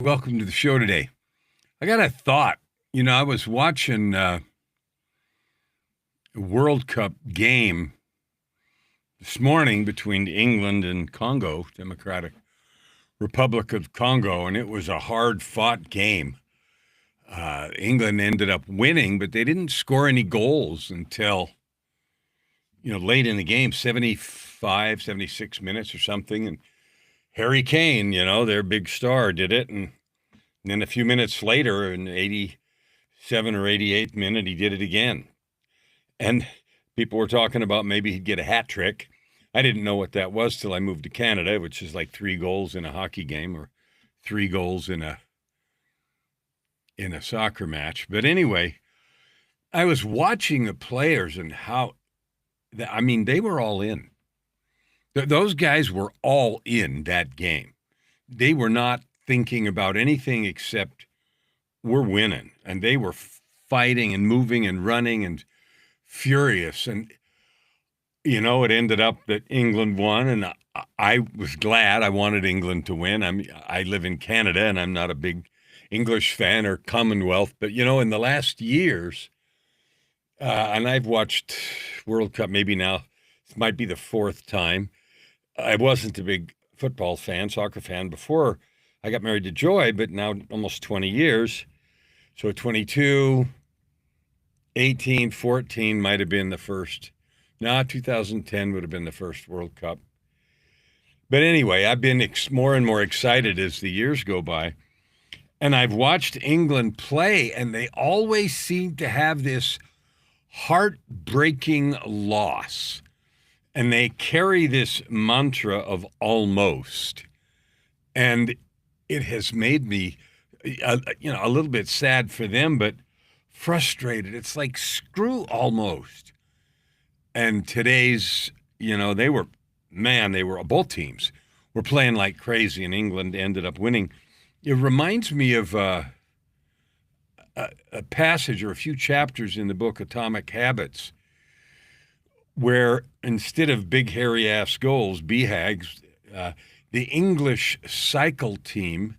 Welcome to the show today. I got a thought. I was watching a World Cup game this morning between England and Congo, Democratic Republic of Congo, and it was a hard-fought game. England ended up winning, but they didn't score any goals until, late in the game, 75, 76 minutes or something, and Harry Kane, their big star, did it, and then a few minutes later, in 87 or 88th minute, he did it again. And people were talking about maybe he'd get a hat trick. I didn't know what that was till I moved to Canada, which is like 3 goals in a hockey game or 3 goals in a soccer match. But anyway, I was watching the players and they were all in. Those guys were all in that game. They were not thinking about anything except we're winning. And they were fighting and moving and running and furious. And, it ended up that England won, and I was glad. I wanted England to win. I live in Canada, and I'm not a big English fan or Commonwealth. But, in the last years, and I've watched World Cup maybe now, it might be the 4th time. I wasn't a big football fan, soccer fan before I got married to Joy, but now almost 20 years. So 22, 18, 14 might have been the first. No, 2010 would have been the first World Cup. But anyway, I've been more and more excited as the years go by. And I've watched England play, and they always seem to have this heartbreaking loss. And they carry this mantra of almost. And it has made me, a little bit sad for them, but frustrated. It's like, screw almost. And today's, both teams were playing like crazy, and England ended up winning. It reminds me of a passage or a few chapters in the book Atomic Habits, where instead of big hairy ass goals, BHAGs, the English cycle team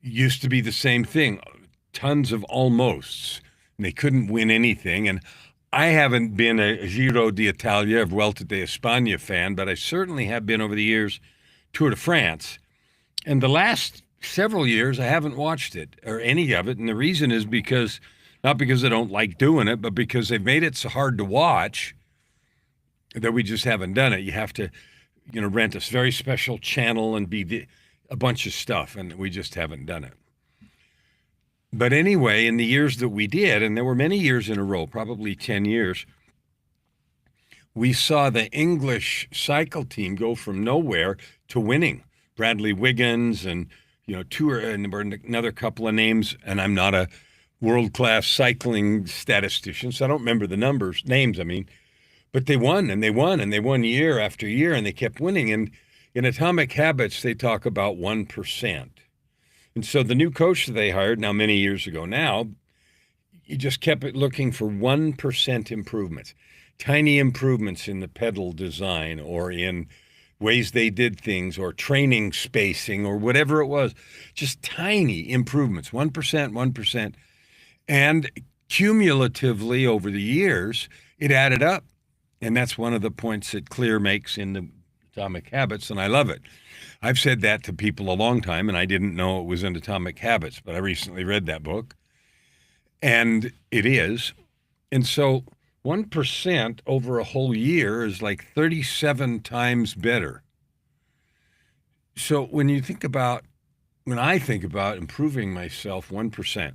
used to be the same thing, tons of almosts. And they couldn't win anything. And I haven't been a Giro d'Italia or Vuelta de España fan, but I certainly have been over the years Tour de France. And the last several years, I haven't watched it or any of it. And the reason is not because I don't like doing it, but because they've made it so hard to watch that we just haven't done it. You have to, rent a very special channel and be a bunch of stuff, and we just haven't done it. But anyway, in the years that we did, and there were many years in a row, probably 10 years, we saw the English cycle team go from nowhere to winning. Bradley Wiggins and, another couple of names, and I'm not a world-class cycling statistician, so I don't remember the names, but they won, and they won, and they won year after year, and they kept winning. And in Atomic Habits, they talk about 1%. And so the new coach that they hired, now many years ago now, he just kept looking for 1% improvements, tiny improvements in the pedal design or in ways they did things or training spacing or whatever it was, just tiny improvements, 1%, 1%. And cumulatively over the years, it added up. And that's one of the points that Clear makes in the Atomic Habits, and I love it. I've said that to people a long time, and I didn't know it was in Atomic Habits, but I recently read that book, and it is. And so 1% over a whole year is like 37 times better. So when I think about improving myself 1%,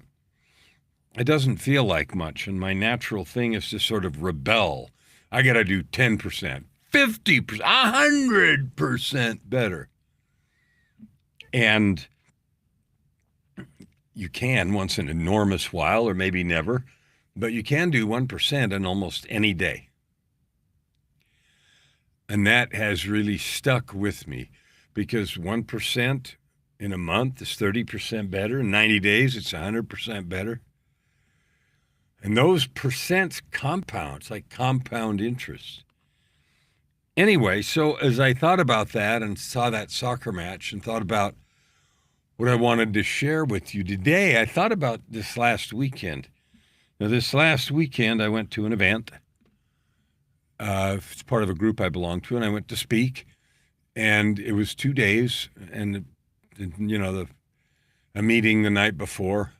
it doesn't feel like much, and my natural thing is to sort of rebel. I got to do 10%, 50%, 100% better. And you can once in an enormous while, or maybe never, but you can do 1% in almost any day. And that has really stuck with me because 1% in a month is 30% better. In 90 days, it's 100% better. And those percents compound. It's like compound interest. Anyway, so as I thought about that and saw that soccer match and thought about what I wanted to share with you today. I thought about this last weekend. Now, this last weekend, I went to an event. It's part of a group I belong to, and I went to speak. And it was 2 days, and a meeting the night before,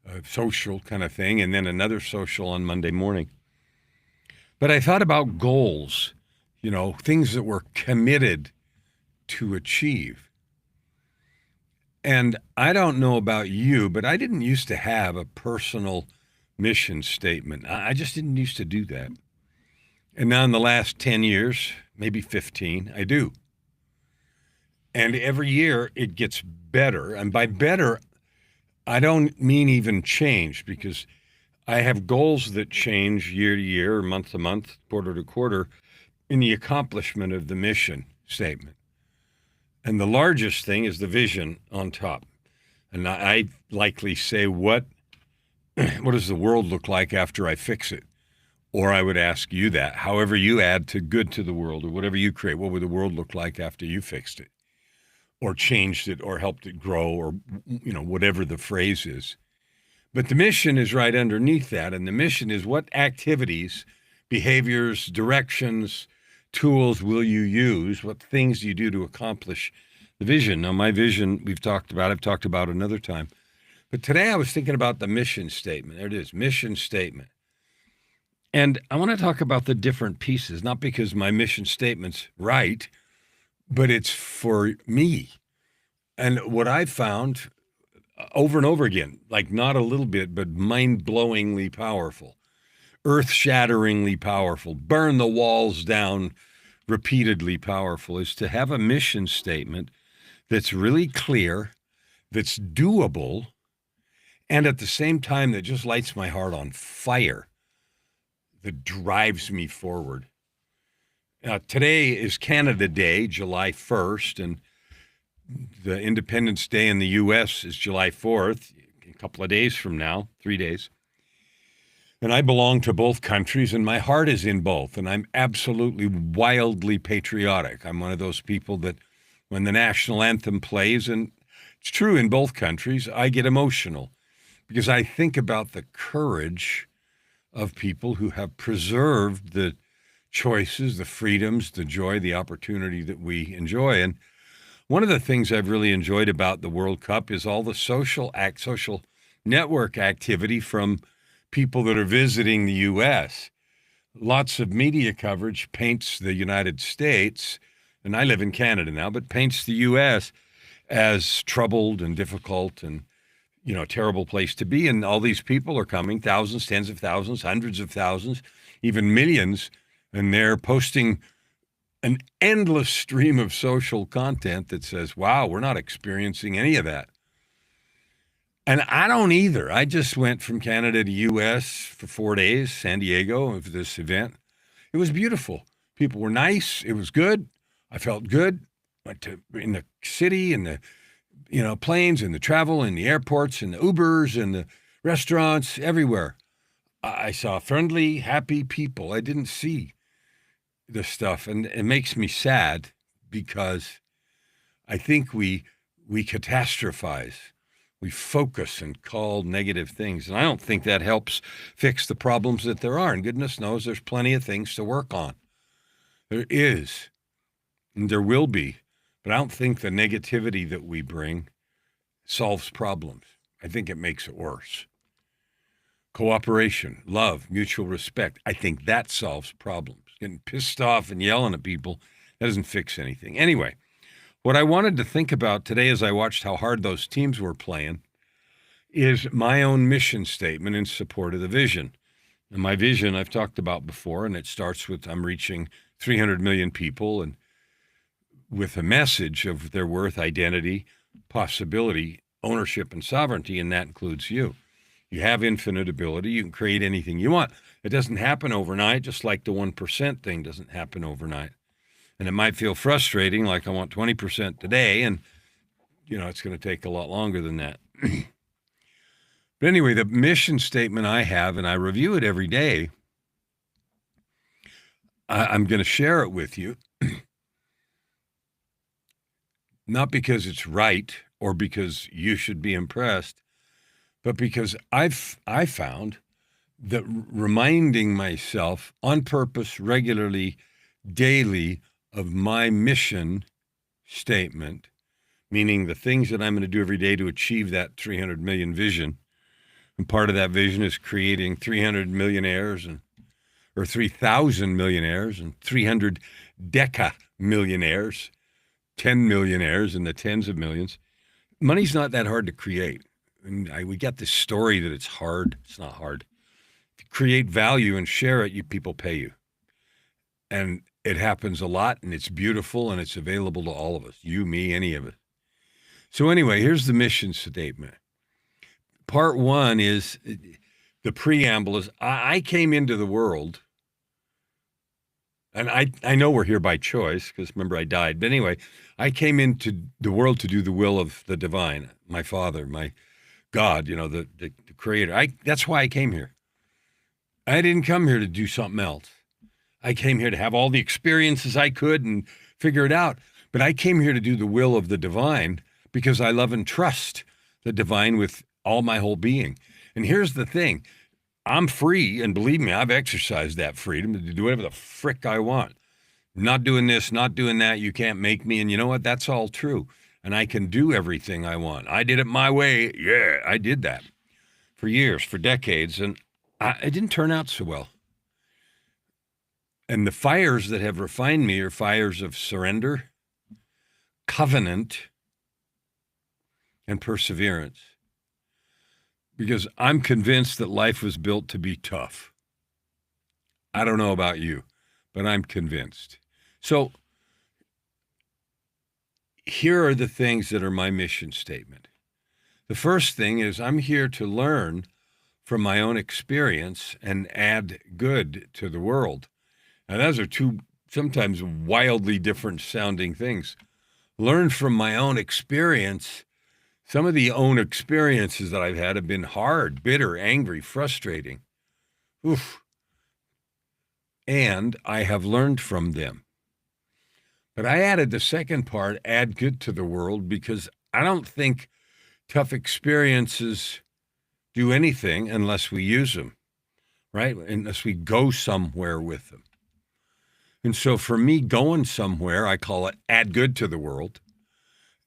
a social kind of thing, and then another social on Monday morning. But I thought about goals, things that we're committed to achieve. And I don't know about you, but I didn't used to have a personal mission statement. I just didn't used to do that. And now in the last 10 years, maybe 15, I do. And every year it gets better. And by better, I don't mean even change, because I have goals that change year to year, month to month, quarter to quarter, in the accomplishment of the mission statement. And the largest thing is the vision on top. And I likely say, what does the world look like after I fix it? Or I would ask you that, however you add to good to the world, or whatever you create, what would the world look like after you fixed it, or changed it, or helped it grow, or whatever the phrase is. But the mission is right underneath that. And the mission is, what activities, behaviors, directions, tools will you use? What things do you do to accomplish the vision? Now, my vision, I've talked about another time. But today I was thinking about the mission statement. There it is, mission statement. And I want to talk about the different pieces, not because my mission statement's right, but it's for me. And what I've found over and over again, like not a little bit, but mind-blowingly powerful, earth-shatteringly powerful, burn the walls down, repeatedly powerful, is to have a mission statement that's really clear, that's doable, and at the same time that just lights my heart on fire, that drives me forward. Today is Canada Day, July 1st, and the Independence Day in the U.S. is July 4th, a couple of days from now, 3 days. And I belong to both countries, and my heart is in both, and I'm absolutely wildly patriotic. I'm one of those people that when the national anthem plays, and it's true in both countries, I get emotional because I think about the courage of people who have preserved the choices, the freedoms, the joy, the opportunity that we enjoy. And one of the things I've really enjoyed about the World Cup is all the social network activity from people that are visiting the U.S. Lots of media coverage paints the United States, and I live in Canada now, but paints the U.S. as troubled and difficult and a terrible place to be. And all these people are coming, thousands, tens of thousands, hundreds of thousands, even millions, and they're posting an endless stream of social content that says, wow, we're not experiencing any of that. And I don't either. I just went from Canada to U.S. for 4 days, San Diego, for this event. It was beautiful. People were nice. It was good. I felt good. Went in the city and the planes and the travel and the airports and the Ubers and the restaurants, everywhere. I saw friendly, happy people. I didn't see this stuff. And it makes me sad because I think we catastrophize. We focus and call negative things. And I don't think that helps fix the problems that there are. And goodness knows there's plenty of things to work on. There is, and there will be. But I don't think the negativity that we bring solves problems. I think it makes it worse. Cooperation, love, mutual respect. I think that solves problems. Getting pissed off and yelling at people, that doesn't fix anything. Anyway, what I wanted to think about today as I watched how hard those teams were playing is my own mission statement in support of the vision. And my vision I've talked about before, and it starts with I'm reaching 300 million people and with a message of their worth, identity, possibility, ownership, and sovereignty, and that includes you. You have infinite ability. You can create anything you want. It doesn't happen overnight, just like the 1% thing doesn't happen overnight. And it might feel frustrating, like I want 20% today, and, it's going to take a lot longer than that. But anyway, the mission statement I have, and I review it every day, I'm going to share it with you. not because it's right or because you should be impressed, but because I found that reminding myself on purpose, regularly, daily, of my mission statement, meaning the things that I'm going to do every day to achieve that 300 million vision. And part of that vision is creating 300 millionaires or 3,000 millionaires and 300 deca millionaires, 10 millionaires in the tens of millions. Money's not that hard to create. And we got this story that it's hard. It's not hard. If you create value and share it, people pay you. And it happens a lot, and it's beautiful, and it's available to all of us, you, me, any of us. So anyway, here's the mission statement. Part one is, the preamble is, I came into the world, and I know we're here by choice, because remember, I died. But anyway, I came into the world to do the will of the divine, my Father, my God, the Creator. That's why I came here. I didn't come here to do something else. I came here to have all the experiences I could and figure it out. But I came here to do the will of the divine because I love and trust the divine with all my whole being. And here's the thing. I'm free, and believe me, I've exercised that freedom to do whatever the frick I want. Not doing this, not doing that, you can't make me. And you know what? That's all true. And I can do everything I want. I did it my way. Yeah, I did that for years, for decades. And it didn't turn out so well. And the fires that have refined me are fires of surrender, covenant, and perseverance. Because I'm convinced that life was built to be tough. I don't know about you, but I'm convinced. So here are the things that are my mission statement. The first thing is I'm here to learn from my own experience and add good to the world. Now, those are two sometimes wildly different sounding things. Learn from my own experience. Some of the own experiences that I've had have been hard, bitter, angry, frustrating. Oof. And I have learned from them. But I added the second part, add good to the world, because I don't think tough experiences do anything unless we use them, right? Unless we go somewhere with them. And so for me, going somewhere, I call it add good to the world.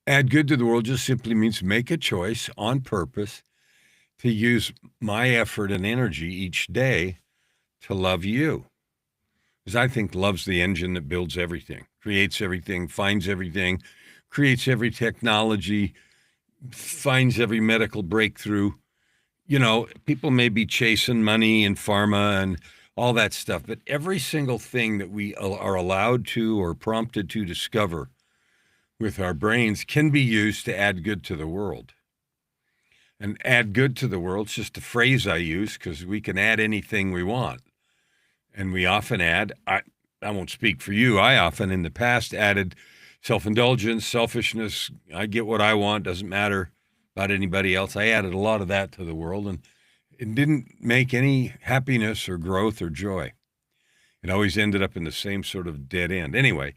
Add good to the world just simply means make a choice on purpose to use my effort and energy each day to love you. Because I think love's the engine that builds everything, creates everything, finds everything, creates every technology, finds every medical breakthrough. People may be chasing money and pharma and all that stuff, but every single thing that we are allowed to or prompted to discover with our brains can be used to add good to the world. And add good to the world is just a phrase I use because we can add anything we want. And we often add, I won't speak for you, I often in the past added self-indulgence, selfishness, I get what I want, doesn't matter about anybody else. I added a lot of that to the world, and it didn't make any happiness or growth or joy. It always ended up in the same sort of dead end. Anyway,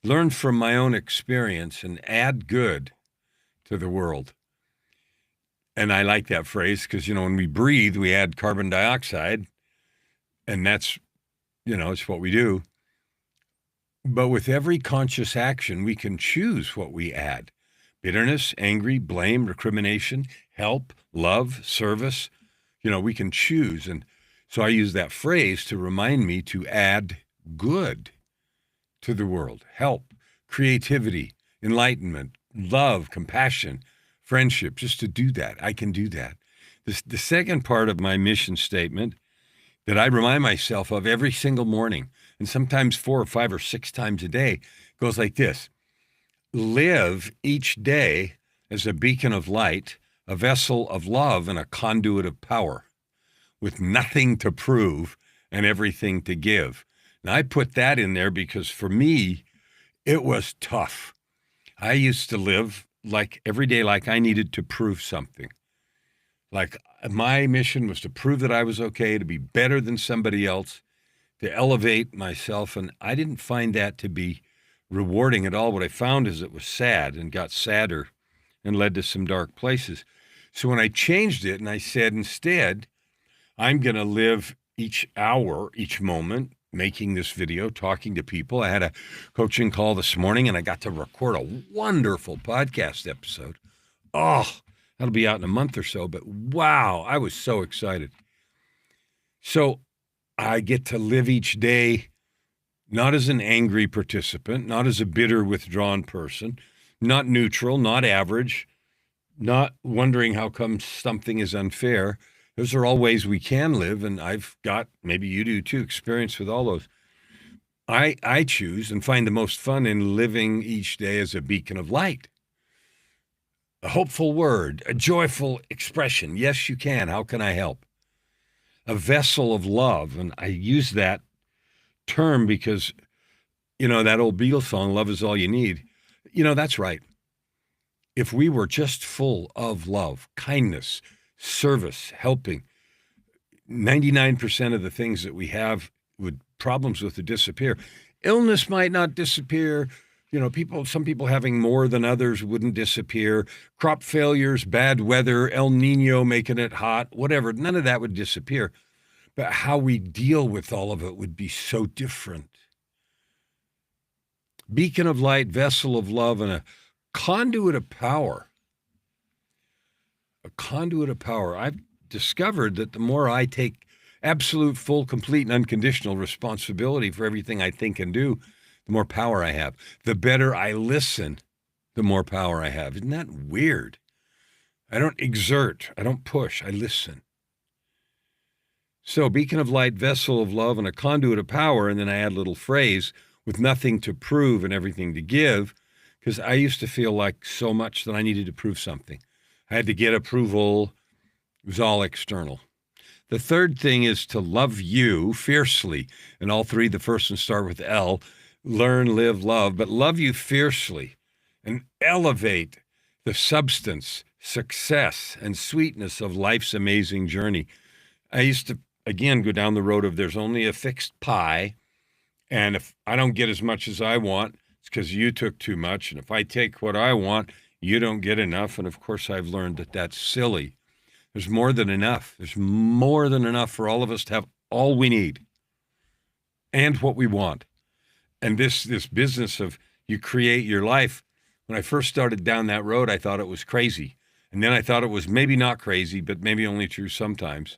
learn from my own experience and add good to the world. And I like that phrase because, when we breathe, we add carbon dioxide, and that's, it's what we do. But with every conscious action, we can choose what we add. Bitterness, angry, blame, recrimination, help, love, service. We can choose. And so I use that phrase to remind me to add good to the world. Help, creativity, enlightenment, love, compassion, friendship, just to do that. I can do that. The second part of my mission statement that I remind myself of every single morning, and sometimes 4 or 5 or 6 times a day, goes like this. Live each day as a beacon of light, a vessel of love, and a conduit of power, with nothing to prove and everything to give. Now, I put that in there because for me, it was tough. I used to live like every day like I needed to prove something. Like my mission was to prove that I was okay, to be better than somebody else, to elevate myself. And I didn't find that to be rewarding at all. What I found is it was sad and got sadder and led to some dark places. So when I changed it and I said, instead, I'm going to live each hour, each moment, making this video, talking to people. I had a coaching call this morning and I got to record a wonderful podcast episode. Oh, that'll be out in a month or so, but wow, I was so excited. So I get to live each day not as an angry participant, not as a bitter, withdrawn person, not neutral, not average, not wondering how come something is unfair. Those are all ways we can live, and I've got, maybe you do too, experience with all those. I choose and find the most fun in living each day as a beacon of light. A hopeful word, a joyful expression. Yes, you can. How can I help? A vessel of love, and I use that term because, that old Beatles song, Love Is All You Need, that's right. If we were just full of love, kindness, service, helping, 99% of the things that we have problems with would disappear. Illness might not disappear. Some people having more than others wouldn't disappear. Crop failures, bad weather, El Nino making it hot, whatever. None of that would disappear. But how we deal with all of it would be so different. Beacon of light, vessel of love, and a conduit of power. A conduit of power. I've discovered that the more I take absolute, full, complete, and unconditional responsibility for everything I think and do, the more power I have. The better I listen, the more power I have. Isn't that weird? I don't exert. I don't push. I listen. So, beacon of light, vessel of love, and a conduit of power, and then I add a little phrase, with nothing to prove and everything to give, because I used to feel like so much that I needed to prove something. I had to get approval. It was all external. The third thing is to love you fiercely. And all three, the first one start with L. Learn, live, love, but love you fiercely and elevate the substance, success, and sweetness of life's amazing journey. I used to, again, go down the road of there's only a fixed pie, and if I don't get as much as I want, it's because you took too much, and if I take what I want, you don't get enough. And of course, I've learned that that's silly. There's more than enough. There's more than enough for all of us to have all we need and what we want. And this business of you create your life, when I first started down that road, I thought it was crazy. And then I thought it was maybe not crazy, but maybe only true sometimes.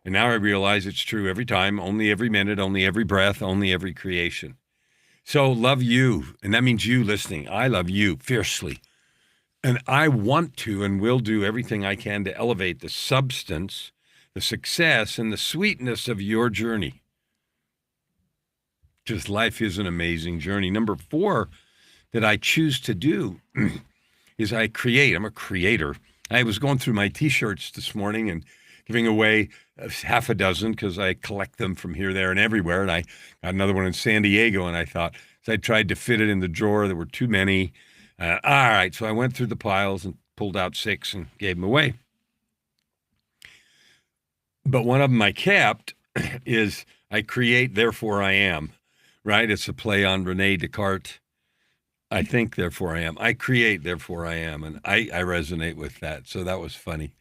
And now I realize it's true every time, only every minute, only every breath, only every creation. So love you. And that means you listening. I love you fiercely. And I want to and will do everything I can to elevate the substance, the success, and the sweetness of your journey. Because life is an amazing journey. Number 4 that I choose to do is I create. I'm a creator. I was going through my T-shirts this morning and giving away half a dozen because I collect them from here, there, and everywhere. And I got another one in San Diego, and I thought, so I tried to fit it in the drawer. There were too many. All right, so I went through the piles and pulled out 6 and gave them away. But one of them I kept is I create, therefore I am, right? It's a play on Rene Descartes. I think, therefore I am. I create, therefore I am. And I resonate with that. So that was funny.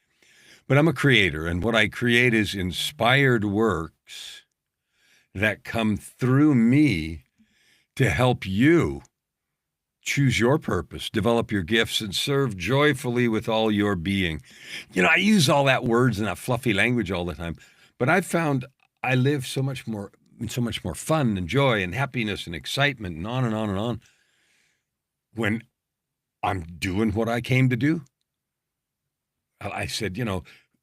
But I'm a creator, and what I create is inspired works that come through me to help you choose your purpose, develop your gifts, and serve joyfully with all your being. I use all that words and that fluffy language all the time, but I've found I live so much more fun and joy and happiness and excitement and on and on and on when I'm doing what I came to do. I said,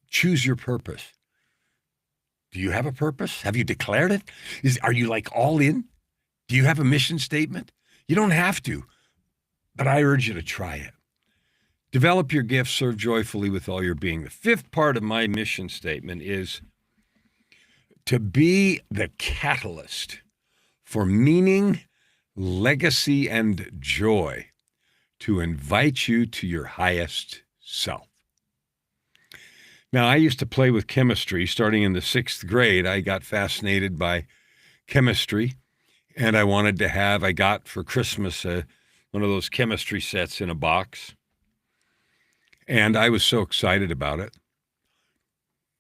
choose your purpose. Do you have a purpose? Have you declared it? Are you like all in? Do you have a mission statement? You don't have to, but I urge you to try it. Develop your gifts, serve joyfully with all your being. The 5th part of my mission statement is to be the catalyst for meaning, legacy, and joy, to invite you to your highest self. Now, I used to play with chemistry. Starting in the 6th grade, I got fascinated by chemistry. And I got for Christmas one of those chemistry sets in a box. And I was so excited about it.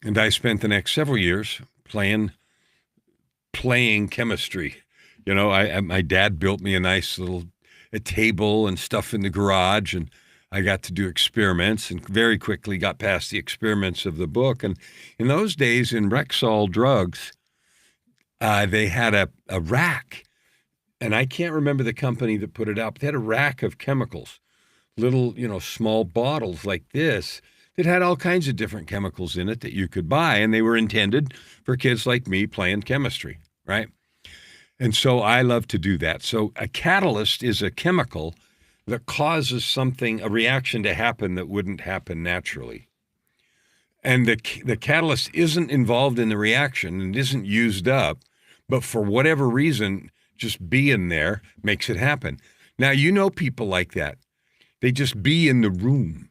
And I spent the next several years playing chemistry. My dad built me a nice little table and stuff in the garage, and I got to do experiments and very quickly got past the experiments of the book. And in those days in Rexall Drugs, they had a rack, and I can't remember the company that put it out, but they had a rack of chemicals, little, small bottles like this that had all kinds of different chemicals in it that you could buy, and they were intended for kids like me playing chemistry, right? And so I love to do that. So a catalyst is a chemical that causes a reaction to happen that wouldn't happen naturally. And the catalyst isn't involved in the reaction and isn't used up, but for whatever reason, just being there makes it happen. Now, people like that. They just be in the room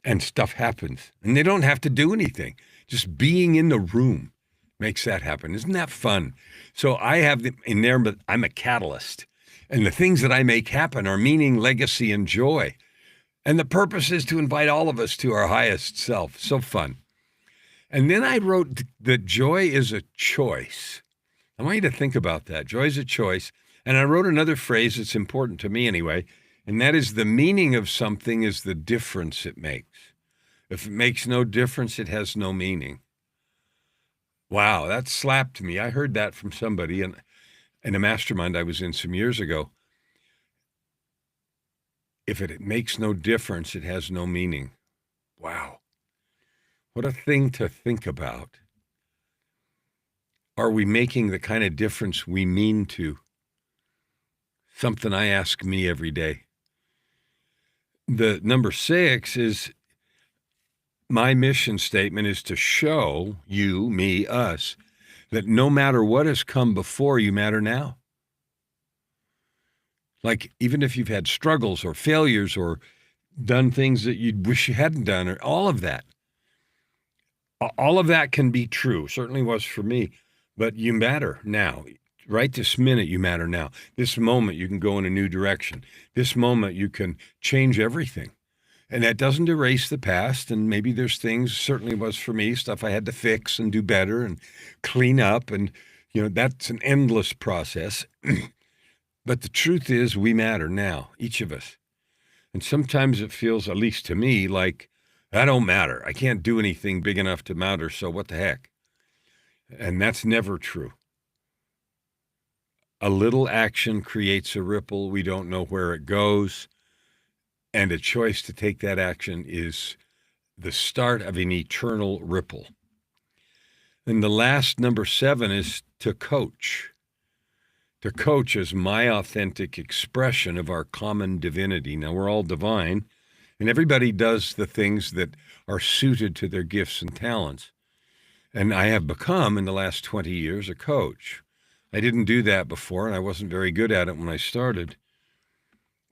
and stuff happens. And they don't have to do anything. Just being in the room makes that happen. Isn't that fun? So I have them in there, but I'm a catalyst. And the things that I make happen are meaning, legacy, and joy. And the purpose is to invite all of us to our highest self. So fun. And then I wrote that joy is a choice. I want you to think about that. Joy is a choice. And I wrote another phrase that's important to me anyway, and that is the meaning of something is the difference it makes. If it makes no difference, it has no meaning. Wow, that slapped me. I heard that from somebody in a mastermind I was in some years ago. If it makes no difference, it has no meaning. Wow. What a thing to think about. Are we making the kind of difference we mean to? Something I ask me every day. The number 6 is my mission statement is to show you, me, us, that no matter what has come before, you matter now. Like, even if you've had struggles or failures or done things that you'd wish you hadn't done, or all of that can be true. Certainly was for me, but you matter now. Right this minute, you matter now. This moment, you can go in a new direction. This moment, you can change everything. And that doesn't erase the past. And maybe there's things, certainly was for me, stuff I had to fix and do better and clean up. And, that's an endless process. But the truth is we matter now, each of us. And sometimes it feels, at least to me, like I don't matter. I can't do anything big enough to matter. So what the heck? And that's never true. A little action creates a ripple. We don't know where it goes. And a choice to take that action is the start of an eternal ripple. And the last, number 7, is to coach. To coach is my authentic expression of our common divinity. Now, we're all divine, and everybody does the things that are suited to their gifts and talents. And I have become, in the last 20 years, a coach. I didn't do that before, and I wasn't very good at it when I started.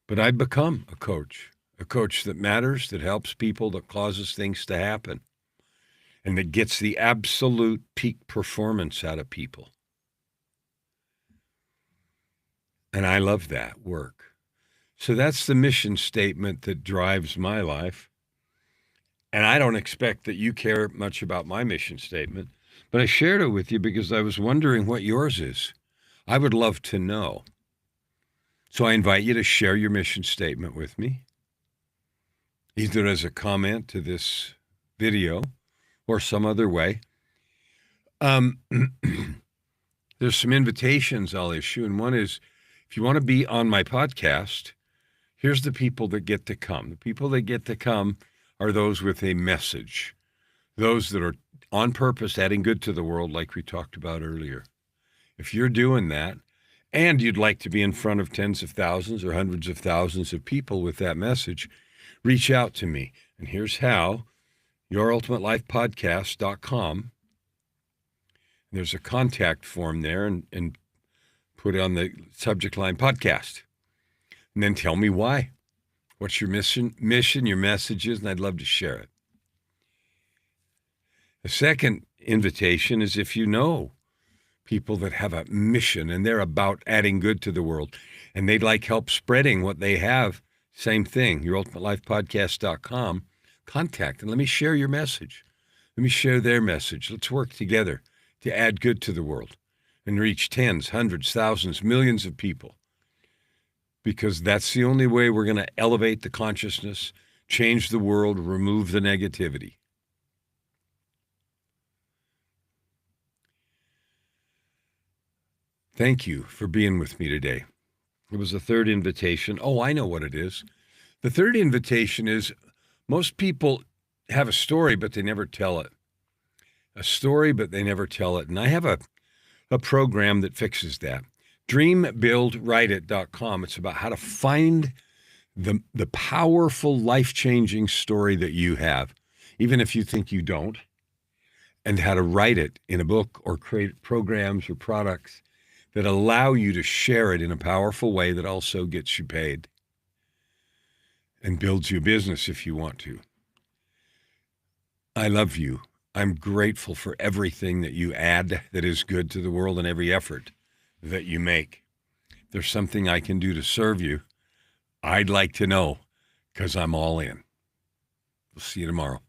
But I've become a coach that matters, that helps people, that causes things to happen, and that gets the absolute peak performance out of people. And I love that work. So that's the mission statement that drives my life. And I don't expect that you care much about my mission statement, but I shared it with you because I was wondering what yours is. I would love to know. So I invite you to share your mission statement with me, either as a comment to this video or some other way. There's some invitations I'll issue, and one is, if you want to be on my podcast, here's the people that get to come. The people that get to come are those with a message, those that are on purpose adding good to the world, like we talked about earlier. If you're doing that, and you'd like to be in front of tens of thousands or hundreds of thousands of people with that message, reach out to me. And here's how: yourultimatelifepodcast.com. There's a contact form there, and put it on the subject line podcast. And then tell me why. What's your mission, your messages, and I'd love to share it. The second invitation is, if you know people that have a mission and they're about adding good to the world and they'd like help spreading what they have, same thing, yourultimatelife.podcast.com. Contact and let me share your message. Let me share their message. Let's work together to add good to the world and reach tens, hundreds, thousands, millions of people. Because that's the only way we're going to elevate the consciousness, change the world, remove the negativity. Thank you for being with me today. It was the third invitation. Oh, I know what it is. The third invitation is most people have a story, but they never tell it. A story, but they never tell it. And I have a program that fixes that. DreamBuildWriteIt.com. It's about how to find the powerful, life-changing story that you have, even if you think you don't, and how to write it in a book or create programs or products that allow you to share it in a powerful way that also gets you paid and builds you a business if you want to. I love you. I'm grateful for everything that you add that is good to the world and every effort that you make. If there's something I can do to serve you, I'd like to know, because I'm all in. We'll see you tomorrow.